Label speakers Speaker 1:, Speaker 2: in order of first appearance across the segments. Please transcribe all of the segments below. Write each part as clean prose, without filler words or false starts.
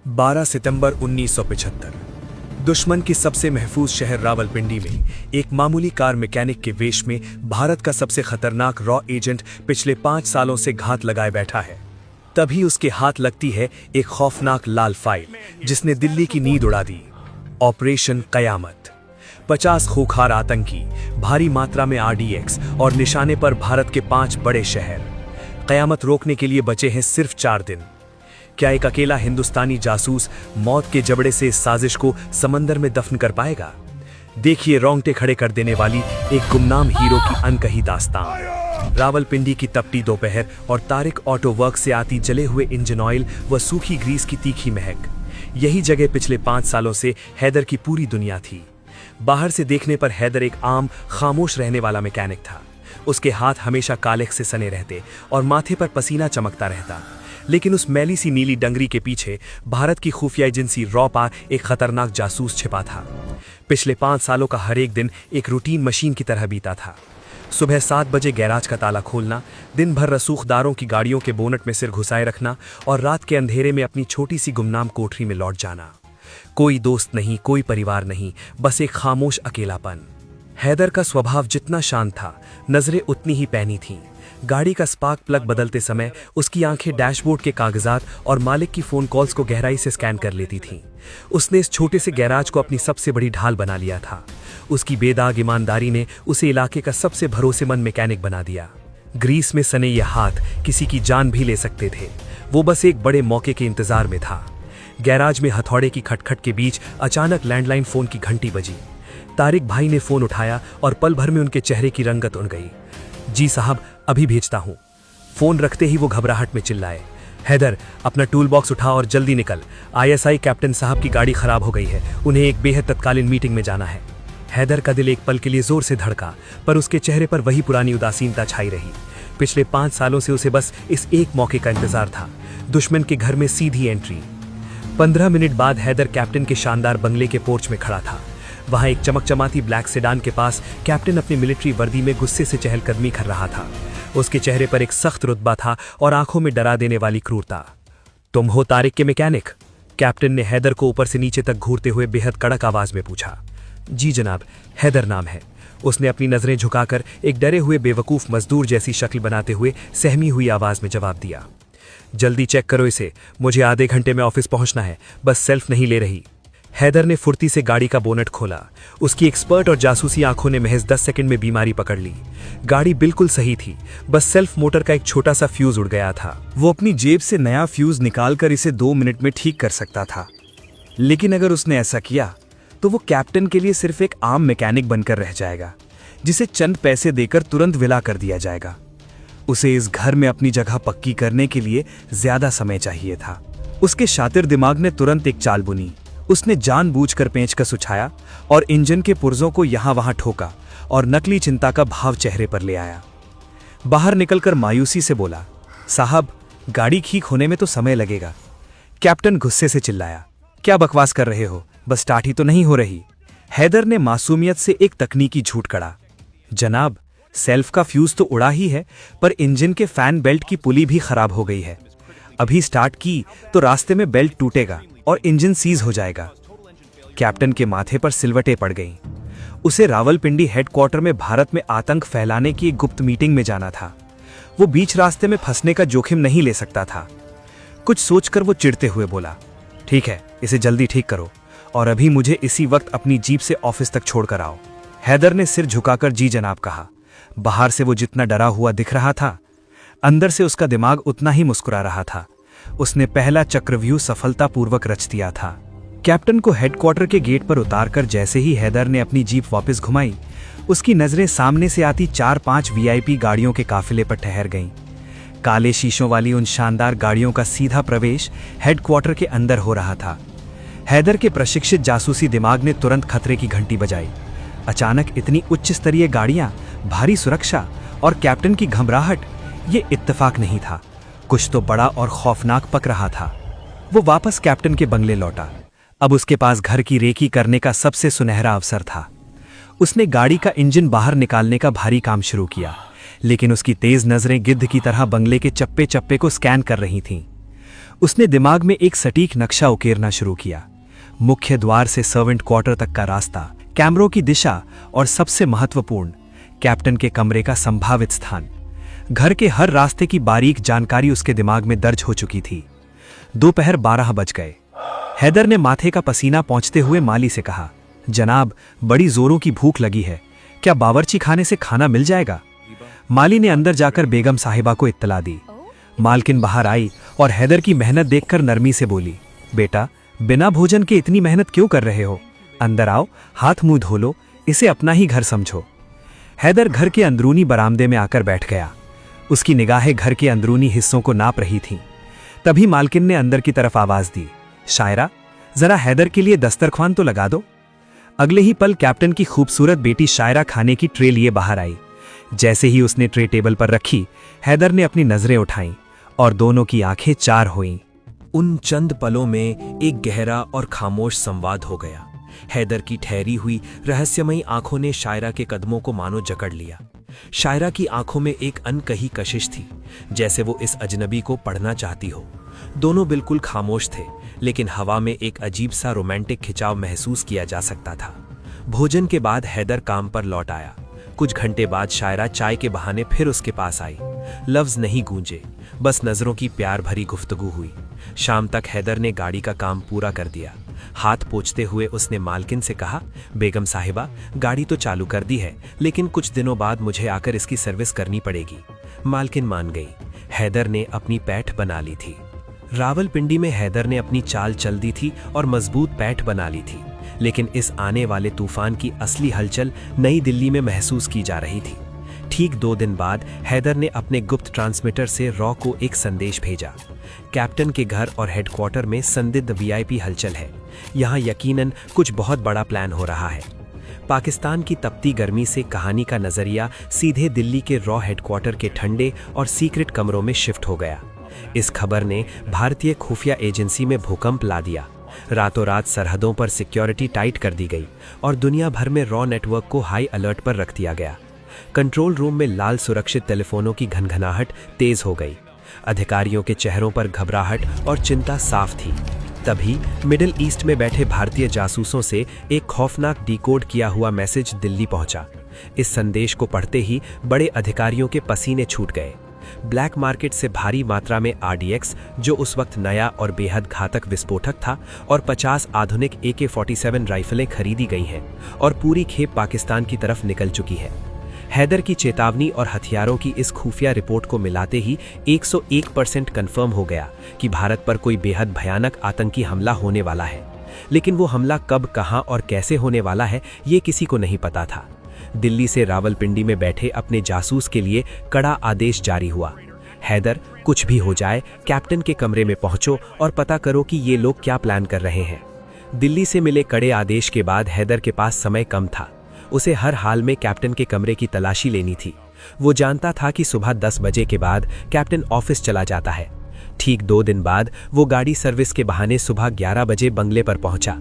Speaker 1: 12 सितंबर 1975 दुश्मन की सबसे महफूज शहर रावलपिंडी में एक मामूली कार मैकेनिक के वेश में भारत का सबसे खतरनाक रॉ एजेंट पिछले 5 सालों से घात लगाए बैठा है। तभी उसके हाथ लगती है एक खौफनाक लाल फाइल जिसने दिल्ली की नींद उड़ा दी। ऑपरेशन कयामत। 50 खूंखार आतंकी, भारी मात्रा में RDX और निशाने पर भारत के 5 बड़े शहर। कयामत रोकने के लिए बचे हैं सिर्फ 4 दिन। क्या एक अकेला हिंदुस्तानी जासूस मौत के जबड़े से इस साजिश को समंदर में दफन कर पाएगा? देखिए रोंगटे खड़े कर देने वाली एक गुमनाम हीरो की अनकही दास्तान। रावलपिंडी की तपती दोपहर और तारिक ऑटो वर्क से आती जले हुए इंजन ऑयल व सूखी ग्रीस की तीखी महक। यही जगह पिछले 5 सालों से हैदर की पूरी दुनिया थी। बाहर से देखने पर हैदर एक आम खामोश रहने वाला मैकेनिक था। उसके हाथ हमेशा कालिख से सने रहते और माथे पर पसीना चमकता रहता। लेकिन उस मैली सी नीली डंगरी के पीछे भारत की खुफिया एजेंसी रॉ पर एक खतरनाक जासूस छिपा था। पिछले 5 सालों का हर एक दिन एक रूटीन मशीन की तरह बीता था। सुबह 7 बजे गैराज का ताला खोलना, दिन भर रसूखदारों की गाड़ियों के बोनट में सिर घुसाए रखना और रात के अंधेरे में अपनी छोटी सी गुमनाम कोठरी में लौट जाना। कोई दोस्त नहीं, कोई परिवार नहीं, बस एक खामोश अकेलापन। हैदर का स्वभाव जितना शांत था, नजरें उतनी ही पैनी थीं। गाड़ी का स्पार्क प्लग बदलते समय उसकी आंखें डैशबोर्ड के कागजात और मालिक की फोन कॉल्स को गहराई से स्कैन कर लेती थीं। उसने इस छोटे से गैराज को अपनी सबसे बड़ी ढाल बना लिया था। उसकी बेदाग ईमानदारी ने उसे इलाके का सबसे भरोसेमंद मैकेनिक बना दिया। ग्रीस में सने ये हाथ किसी की जान भी ले सकते थे। वो बस एक बड़े मौके के इंतजार में था। गैराज में हथौड़े की खटखट के बीच अचानक लैंडलाइन फोन की घंटी बजी। तारिक भाई ने फोन उठाया और पल भर में उनके चेहरे की रंगत उड़ गई। जी साहब, अभी भेजता हूं। फोन रखते ही वो घबराहट में चिल्लाए, हैदर अपना टूल बॉक्स उठा और जल्दी निकल। ISI कैप्टन साहब की गाड़ी खराब हो गई है, उन्हें एक बेहद तत्कालीन मीटिंग में जाना है। हैदर का दिल एक पल के लिए जोर से धड़का, पर उसके चेहरे पर वही पुरानी उदासीनता छाई रही। पिछले 5 सालों से उसे बस इस एक मौके का इंतजार था, दुश्मन के घर में सीधी एंट्री। 15 मिनट बाद हैदर कैप्टन के शानदार बंगले के पोर्च में खड़ा था। वहां एक चमकचमाती ब्लैक सेडान के पास कैप्टन अपनी मिलिट्री वर्दी में गुस्से से चहलकदमी कर रहा था। उसके चेहरे पर एक सख्त रुतबा था और आंखों में डरा देने वाली क्रूरता। तुम हो तारिक के मैकेनिक? कैप्टन ने हैदर को ऊपर से नीचे तक घूरते हुए बेहद कड़क आवाज में पूछा। जी जनाब, हैदर नाम है। उसने अपनी नजरें झुकाकर एक डरे हुए बेवकूफ मजदूर जैसी शक्ल बनाते हुए सहमी हुई आवाज में जवाब दिया। जल्दी चेक करो इसे, मुझे आधे घंटे में ऑफिस पहुंचना है, बस सेल्फ नहीं ले रही। हैदर ने फुर्ती से गाड़ी का बोनट खोला। उसकी एक्सपर्ट और जासूसी आंखों ने महज 10 सेकंड में बीमारी पकड़ ली। गाड़ी बिल्कुल सही थी, बस सेल्फ मोटर का एक छोटा सा फ्यूज उड़ गया था।
Speaker 2: वो अपनी जेब से नया फ्यूज निकालकर इसे 2 मिनट में ठीक कर सकता था, लेकिन अगर उसने ऐसा किया तो वो कैप्टन के लिए सिर्फ एक आम मैकेनिक बनकर रह जाएगा, जिसे चंद पैसे देकर तुरंत विला कर दिया जाएगा। उसे इस घर में अपनी जगह पक्की करने के लिए ज्यादा समय चाहिए था। उसके शातिर दिमाग ने तुरंत एक चाल बुनी। उसने जानबूझकर पेंचकस उछाया और इंजन के पुर्जों को यहां वहां ठोका और नकली चिंता का भाव चेहरे पर ले आया। बाहर निकलकर मायूसी से बोला, साहब गाड़ी ठीक होने में तो समय लगेगा। कैप्टन गुस्से से चिल्लाया, क्या बकवास कर रहे हो, बस स्टार्ट ही तो नहीं हो रही। हैदर ने मासूमियत से एक तकनीकी झूठ कड़ा, जनाब सेल्फ का फ्यूज तो उड़ा ही है, पर इंजन के फैन बेल्ट की पुली भी खराब हो गई है। अभी स्टार्ट की तो रास्ते में बेल्ट टूटेगा और इंजन सीज हो जाएगा। कैप्टन के माथे पर सिलवटें पड़ गईं। उसे रावलपिंडी हेडक्वार्टर में भारत में आतंक फैलाने की एक गुप्त मीटिंग में जाना था। वो बीच रास्ते में फंसने का जोखिम नहीं ले सकता था। कुछ सोचकर वो चिढ़ते हुए बोला, ठीक है, इसे जल्दी ठीक करो और अभी मुझे इसी वक्त अपनी जीप से ऑफिस तक छोड़कर आओ। हैदर ने सिर झुकाकर जी जनाब कहा। बाहर से वो जितना डरा हुआ दिख रहा था, अंदर से उसका दिमाग उतना ही मुस्कुरा रहा था। उसने पहला चक्रव्यूह सफलतापूर्वक रच दिया था। कैप्टन को हेडक्वार्टर के गेट पर उतारकर जैसे ही हैदर ने अपनी जीप वापस घुमाई, उसकी नजरें सामने से आती 4-5 VIP गाड़ियों के काफिले पर ठहर गईं। काले शीशों वाली उन शानदार गाड़ियों का सीधा प्रवेश हेडक्वार्टर के अंदर हो रहा था। हैदर के प्रशिक्षित जासूसी दिमाग ने तुरंत खतरे की घंटी बजाई। अचानक इतनी उच्च स्तरीय गाड़ियां, भारी सुरक्षा और कैप्टन की घबराहट, ये इत्तेफाक नहीं था। कुछ तो बड़ा और खौफनाक पक रहा था। वो वापस कैप्टन के बंगले लौटा। अब उसके पास घर की रेकी करने का सबसे सुनहरा अवसर था। उसने गाड़ी का इंजन बाहर निकालने का भारी काम शुरू किया, लेकिन उसकी तेज नजरें गिद्ध की तरह बंगले के चप्पे चप्पे को स्कैन कर रही थीं। उसने दिमाग में एक सटीक नक्शा उकेरना शुरू किया। मुख्य द्वार से सर्वेंट क्वार्टर तक का रास्ता, कैमरों की दिशा और सबसे महत्वपूर्ण, कैप्टन के कमरे का संभावित स्थान। घर के हर रास्ते की बारीक जानकारी उसके दिमाग में दर्ज हो चुकी थी। दोपहर 12 बज गए। हैदर ने माथे का पसीना पोंछते हुए माली से कहा, जनाब, बड़ी जोरों की भूख लगी है, क्या बावर्ची खाने से खाना मिल जाएगा? माली ने अंदर जाकर बेगम साहिबा को इत्तला दी। मालकिन बाहर आई और हैदर की मेहनत देखकर नरमी से बोली, बेटा, बिना भोजन के इतनी मेहनत क्यों कर रहे हो? अंदर आओ, हाथ मुंह धो लो, इसे अपना ही घर समझो। हैदर घर के अंदरूनी बरामदे में आकर बैठ गया। उसकी निगाहें घर के अंदरूनी हिस्सों को नाप रही थीं। तभी मालकिन ने अंदर की तरफ आवाज दी, शायरा, जरा हैदर के लिए दस्तरख्वान तो लगा दो। अगले ही पल कैप्टन की खूबसूरत बेटी शायरा खाने की ट्रे लिए बाहर आई। जैसे ही उसने ट्रे टेबल पर रखी, हैदर ने अपनी नजरें उठाईं और दोनों की आंखें चार हुईं।
Speaker 1: उन चंद पलों में एक गहरा और खामोश संवाद हो गया। हैदर की ठहरी हुई रहस्यमयी आंखों ने शायरा के कदमों को मानो जकड़ लिया। शायरा की आंखों में एक अनकही कशिश थी, जैसे वो इस अजनबी को पढ़ना चाहती हो। दोनों बिल्कुल खामोश थे, लेकिन हवा में एक अजीब सा रोमांटिक खिंचाव महसूस किया जा सकता था। भोजन के बाद हैदर काम पर लौट आया। कुछ घंटे बाद शायरा चाय के बहाने फिर उसके पास आई। लफ्ज नहीं गूंजे, बस नजरों की प्यार भरी गुफ्तगू हुई। शाम तक हैदर ने गाड़ी का काम पूरा कर दिया। हाथ पोंछते हुए उसने मालकिन से कहा, बेगम साहिबा, गाड़ी तो चालू कर दी है, लेकिन कुछ दिनों बाद मुझे आकर इसकी सर्विस करनी पड़ेगी। मालकिन मान गई। हैदर ने अपनी पैठ बना ली थी। रावलपिंडी में हैदर ने अपनी चाल चल दी थी और मजबूत पैठ बना ली थी, लेकिन इस आने वाले तूफान की असली हलचल नई दिल्ली में महसूस की जा रही थी। ठीक 2 दिन बाद हैदर ने अपने गुप्त ट्रांसमीटर से रॉ को एक संदेश भेजा। कैप्टन के घर और हेडक्वार्टर में संदिग्ध वीआईपी हलचल है। यहाँ यकीनन कुछ बहुत बड़ा प्लान हो रहा है। पाकिस्तान की तपती गर्मी से कहानी का नजरिया सीधे दिल्ली के रॉ हेडक्वार्टर के ठंडे और सीक्रेट कमरों में शिफ्ट हो गया। इस खबर ने भारतीय खुफिया एजेंसी में भूकंप ला दिया। रातों रात सरहदों पर सिक्योरिटी टाइट कर दी गई और दुनिया भर में रॉ नेटवर्क को हाई अलर्ट पर रख दिया गया। कंट्रोल रूम में लाल सुरक्षित टेलीफोनों की घनघनाहट तेज हो गई। अधिकारियों के चेहरों पर घबराहट और चिंता साफ थी। तभी मिडिल ईस्ट में बैठे भारतीय जासूसों से एक खौफनाक डिकोड किया हुआ मैसेज दिल्ली पहुंचा। इस संदेश को पढ़ते ही बड़े अधिकारियों के पसीने छूट गए। ब्लैक मार्केट से भारी मात्रा में RDX, जो उस वक्त नया और बेहद घातक विस्फोटक था, और 50 आधुनिक AK-47 राइफलें खरीदी गई हैं और पूरी खेप पाकिस्तान की तरफ निकल चुकी है। हैदर की चेतावनी और हथियारों की इस खुफिया रिपोर्ट को मिलाते ही 101% कंफर्म हो गया कि भारत पर कोई बेहद भयानक आतंकी हमला होने वाला है। लेकिन वो हमला कब, कहां और कैसे होने वाला है, ये किसी को नहीं पता था। दिल्ली से रावलपिंडी में बैठे अपने जासूस के लिए कड़ा आदेश जारी हुआ, हैदर, कुछ भी हो जाए, कैप्टन के कमरे में पहुंचो और पता करो कि ये लोग क्या प्लान कर रहे हैं। दिल्ली से मिले कड़े आदेश के बाद हैदर के पास समय कम था। उसे हर हाल में कैप्टन के कमरे की तलाशी लेनी थी। वो जानता था कि सुबह 10 बजे के बाद कैप्टन ऑफिस चला जाता है। ठीक 2 दिन बाद वो गाड़ी सर्विस के बहाने सुबह 11 बजे बंगले पर पहुंचा।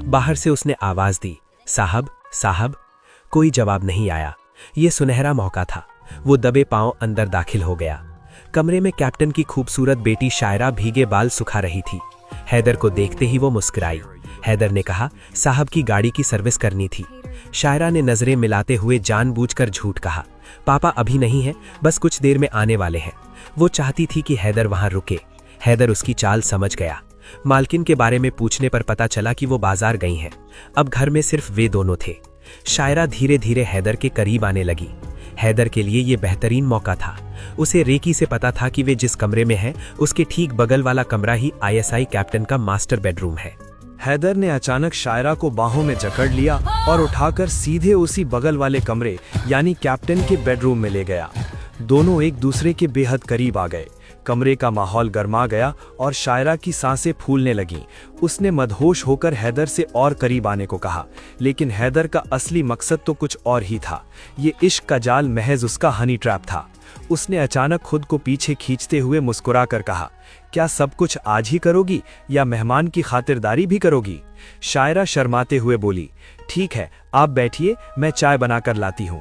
Speaker 1: बाहर से उसने आवाज दी, साहब, साहब। कोई जवाब नहीं आया। ये सुनहरा मौका था। वो दबे पांव अंदर दाखिल हो गया। कमरे में कैप्टन की खूबसूरत बेटी शायरा भीगे बाल सुखा रही थी। हैदर को देखते ही वो मुस्कुराई। हैदर ने कहा, साहब की गाड़ी की सर्विस करनी थी। शायरा ने नजरें मिलाते हुए जानबूझकर झूठ कहा, पापा अभी नहीं है, बस कुछ देर में आने वाले हैं। वो चाहती थी कि हैदर वहां रुके। हैदर उसकी चाल समझ गया। मालकिन के बारे में पूछने पर पता चला कि वो बाजार गई हैं। अब घर में सिर्फ वे दोनों थे। शायरा धीरे धीरे हैदर के करीब आने लगी। हैदर के लिए ये बेहतरीन मौका था। उसे रेकी से पता था कि वे जिस कमरे में हैं, उसके ठीक बगल वाला कमरा ही ISI कैप्टन का मास्टर बेडरूम है।
Speaker 2: हैदर ने अचानक शायरा को बाहों में जकड़ लिया और उठाकर सीधे उसी बगल वाले कमरे यानी कैप्टन के बेडरूम में ले गया। दोनों एक दूसरे के बेहद करीब आ गए। कमरे का माहौल गर्मा गया और शायरा की सांसें फूलने लगीं। उसने मदहोश होकर हैदर से और करीब आने को कहा, लेकिन हैदर का असली मकसद तो कुछ और ही था। ये इश्क का जाल महज उसका हनी ट्रैप था। उसने अचानक खुद को पीछे खींचते हुए मुस्कुराकर कहा, क्या सब कुछ आज ही करोगी या मेहमान की खातिरदारी भी करोगी? शायरा शर्माते हुए बोली, ठीक है, आप बैठिए, मैं चाय बनाकर लाती हूँ।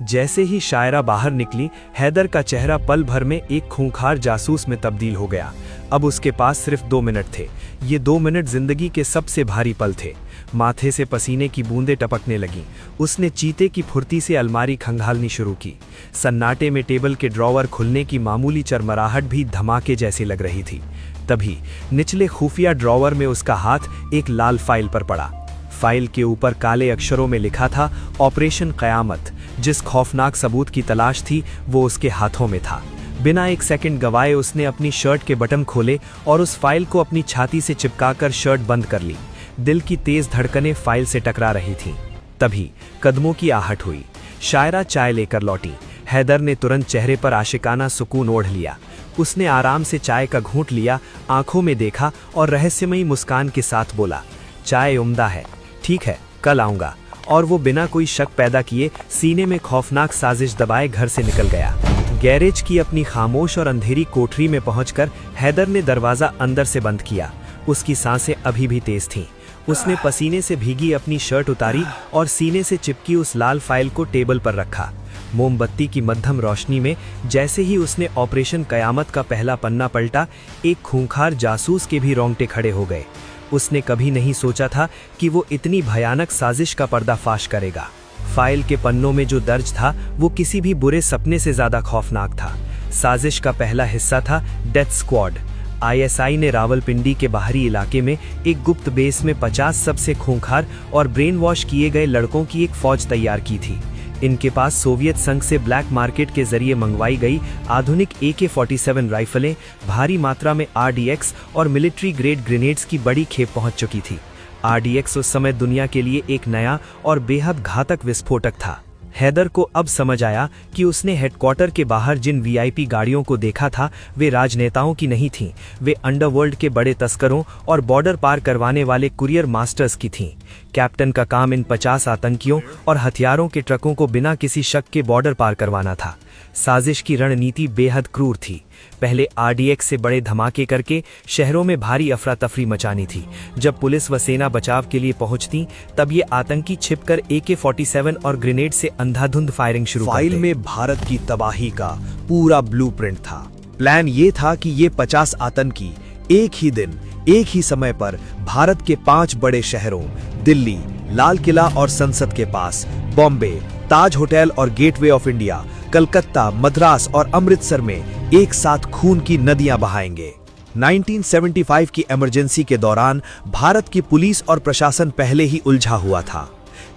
Speaker 2: जैसे ही शायरा बाहर निकली, हैदर का चेहरा पल भर में एक खूंखार जासूस में तब्दील हो गया। अब उसके पास सिर्फ 2 मिनट थे। ये 2 मिनट जिंदगी के सबसे भारी पल थे। माथे से पसीने की बूंदें टपकने लगीं। उसने चीते की फुर्ती से अलमारी खंगालनी शुरू की। सन्नाटे में टेबल के ड्रॉवर खुलने की मामूली चरमराहट भी धमाके जैसी लग रही थी। तभी निचले खुफिया ड्रॉवर में उसका हाथ एक लाल फाइल पर पड़ा। फाइल के ऊपर काले अक्षरों में लिखा था ऑपरेशन कयामत। जिस खौफनाक सबूत की तलाश थी वो उसके हाथों में था। बिना एक सेकंड गवाए उसने अपनी शर्ट के बटन खोले और उस फाइल को अपनी छाती से चिपकाकर शर्ट बंद कर ली। दिल की तेज धड़कनें फाइल से टकरा रही थीं। तभी कदमों की आहट हुई। शायरा चाय लेकर लौटी। हैदर ने तुरंत चेहरे पर आशिकाना सुकून ओढ़ लिया। उसने आराम से चाय का घूंट लिया, आंखों में देखा और रहस्यमयी मुस्कान के साथ बोला, चाय उम्दा है, ठीक है, कल आऊंगा। और वो बिना कोई शक पैदा किए सीने में खौफनाक साजिश दबाए घर से निकल गया। गैरेज की अपनी खामोश और अंधेरी कोठरी में पहुंचकर हैदर ने दरवाजा अंदर से बंद किया। उसकी सांसें अभी भी तेज थीं। उसने पसीने से भीगी अपनी शर्ट उतारी और सीने से चिपकी उस लाल फाइल को टेबल पर रखा। मोमबत्ती की मध्यम रोशनी में जैसे ही उसने ऑपरेशन कयामत का पहला पन्ना पलटा, एक खूंखार जासूस के भी रोंगटे खड़े हो गए। उसने कभी नहीं सोचा था कि वो इतनी भयानक साजिश का पर्दाफाश करेगा। फाइल के पन्नों में जो दर्ज था वो किसी भी बुरे सपने से ज्यादा खौफनाक था। साजिश का पहला हिस्सा था डेथ स्क्वाड। आईएसआई ने रावलपिंडी के बाहरी इलाके में एक गुप्त बेस में 50 सबसे खूंखार और ब्रेन वॉश किए गए लड़कों की एक फौज तैयार की थी। इनके पास सोवियत संघ से ब्लैक मार्केट के जरिए मंगवाई गई आधुनिक AK-47 राइफलें, भारी मात्रा में RDX और मिलिट्री ग्रेड ग्रेनेड्स की बड़ी खेप पहुंच चुकी थी। RDX उस समय दुनिया के लिए एक नया और बेहद घातक विस्फोटक था। हैदर को अब समझ आया कि उसने हेडक्वार्टर के बाहर जिन VIP गाड़ियों को देखा था वे राजनेताओं की नहीं थीं, वे अंडरवर्ल्ड के बड़े तस्करों और बॉर्डर पार करवाने वाले कुरियर मास्टर्स की थीं। कैप्टन का काम इन 50 आतंकियों और हथियारों के ट्रकों को बिना किसी शक के बॉर्डर पार करवाना था। साजिश की रणनीति बेहद क्रूर थी। पहले RDX से बड़े धमाके करके शहरों में भारी अफरा तफरी मचानी थी। जब पुलिस व सेना बचाव के लिए पहुंचती तब ये आतंकी छिपकर AK-47 और ग्रेनेड से अंधाधुंध फायरिंग शुरू करते।
Speaker 1: फाइल में भारत की तबाही का पूरा ब्लूप्रिंट था। प्लान ये था कि ये 50 आतंकी एक ही दिन, एक ही समय पर भारत के 5 बड़े शहरों दिल्ली, लाल किला और संसद के पास, बॉम्बे, ताज होटल और gateway of India, Calcutta, Madras और अमृतसर में एक साथ खून की नदियां बहाएंगे। 1975 की इमरजेंसी के दौरान भारत की पुलिस और प्रशासन पहले ही उलझा हुआ था।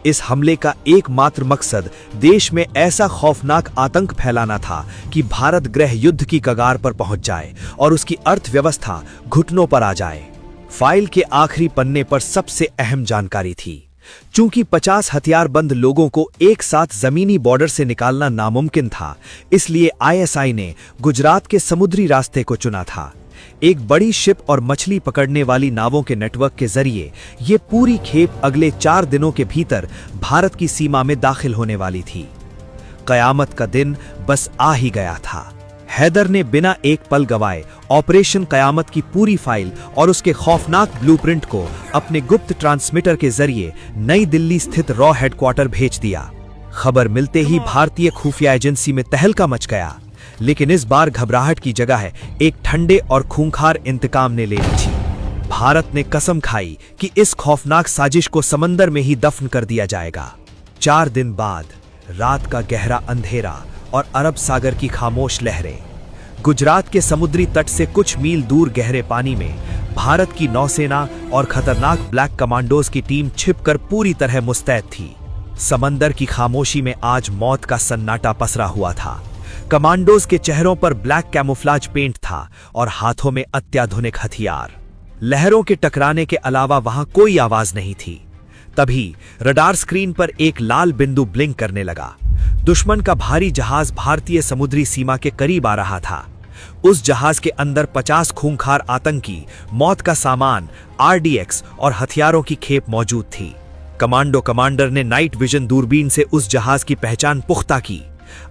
Speaker 1: इस हमले का एकमात्र मकसद देश में ऐसा खौफनाक आतंक फैलाना था कि भारत गृह युद्ध की कगार पर पहुंच जाए और उसकी अर्थव्यवस्था घुटनों पर आ जाए। फाइल के आखिरी पन्ने पर सबसे अहम जानकारी थी। चूंकि 50 हथियारबंद लोगों को एक साथ जमीनी बॉर्डर से निकालना नामुमकिन था, इसलिए ISI ने गुजरात के समुद्री रास्ते को चुना था। एक बड़ी शिप और मछली पकड़ने वाली नावों के नेटवर्क के जरिए ये पूरी खेप अगले 4 दिनों के भीतर भारत की सीमा में दाखिल होने वाली थी। कयामत का दिन बस आ ही गया था। हैदर ने बिना एक पल गवाए ऑपरेशन कयामत की पूरी फाइल और उसके खौफनाक ब्लूप्रिंट को अपने गुप्त ट्रांसमीटर के जरिए नई दिल्ली स्थित रॉ हेडक्वार्टर भेज दिया। खबर मिलते ही भारतीय खुफिया एजेंसी में तहलका मच गया, लेकिन इस बार घबराहट की जगह एक ठंडे और खूंखार इंतकाम ने ले ली थी। भारत ने कसम खाई कि इस खौफनाक साजिश को समंदर में ही दफन कर दिया जाएगा। 4 दिन बाद रात का गहरा अंधेरा और अरब सागर की खामोश लहरें। गुजरात के समुद्री तट से कुछ मील दूर गहरे पानी में भारत की नौसेना और खतरनाक ब्लैक कमांडोज की टीम छिपकर पूरी तरह मुस्तैद थी। समंदर की खामोशी में आज मौत का सन्नाटा पसरा हुआ था। कमांडोज के चेहरों पर ब्लैक कैमोफ्लाज पेंट था और हाथों में अत्याधुनिक हथियार। लहरों के टकराने के अलावा वहां कोई आवाज नहीं थी। तभी रडार स्क्रीन पर एक लाल बिंदु ब्लिंक करने लगा। दुश्मन का भारी जहाज भारतीय समुद्री सीमा के करीब आ रहा था। उस जहाज के अंदर 50 खूंखार आतंकी, मौत का सामान, RDX और हथियारों की खेप मौजूद थी। कमांडो कमांडर ने नाइट विजन दूरबीन से उस जहाज की पहचान पुख्ता की।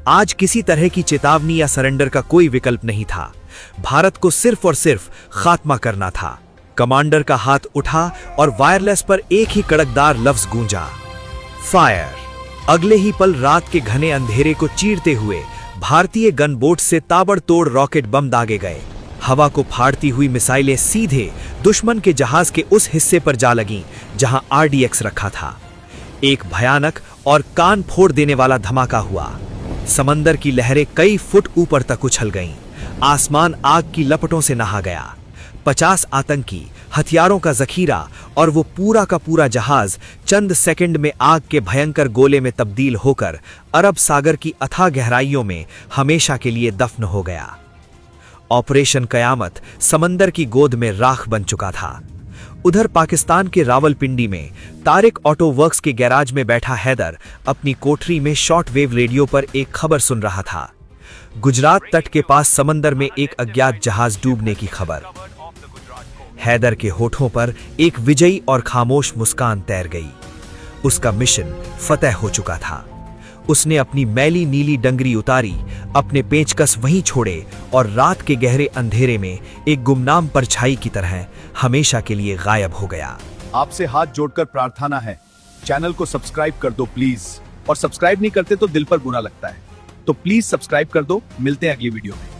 Speaker 1: आज किसी तरह की चेतावनी या सरेंडर का कोई विकल्प नहीं था। भारत को सिर्फ और सिर्फ खात्मा करना था। कमांडर का हाथ उठा और वायरलेस पर एक ही कड़कदार लफ्ज गूंजा, फायर। अगले ही पल रात के घने अंधेरे को चीरते हुए भारतीय गनबोट से ताबड़तोड़ रॉकेट बम दागे गए। हवा को फाड़ती हुई मिसाइलें सीधे दुश्मन के जहाज के उस हिस्से पर जा लगीं जहां RDX रखा था। एक भयानक और कान फोड़ देने वाला धमाका हुआ। समंदर की लहरें कई फुट ऊपर तक उछल गईं। आसमान आग की लपटों से नहा गया। 50 आतंकी, हथियारों का जखीरा और वो पूरा का पूरा जहाज चंद सेकंड में आग के भयंकर गोले में तब्दील होकर अरब सागर की अथाह गहराइयों में हमेशा के लिए दफन हो गया। ऑपरेशन कयामत समंदर की गोद में राख बन चुका था। उधर पाकिस्तान के रावलपिंडी में तारिक ऑटो वर्क्स के गैराज में बैठा हैदर अपनी कोठरी में शॉर्ट वेव रेडियो पर एक खबर सुन रहा था। गुजरात तट के पास समंदर में एक अज्ञात जहाज डूबने की खबर। हैदर के होठों पर एक विजयी और खामोश मुस्कान तैर गई। उसका मिशन फतेह हो चुका था। उसने अपनी मैली नीली डंगरी उतारी, अपने पेचकस वहीं छोड़े और रात के गहरे अंधेरे में एक गुमनाम परछाई की तरह हमेशा के लिए गायब हो गया।
Speaker 3: आपसे हाथ जोड़कर प्रार्थना है, चैनल को सब्सक्राइब कर दो प्लीज। और सब्सक्राइब नहीं करते तो दिल पर बुरा लगता है, तो प्लीज सब्सक्राइब कर दो। मिलते हैं अगली वीडियो में।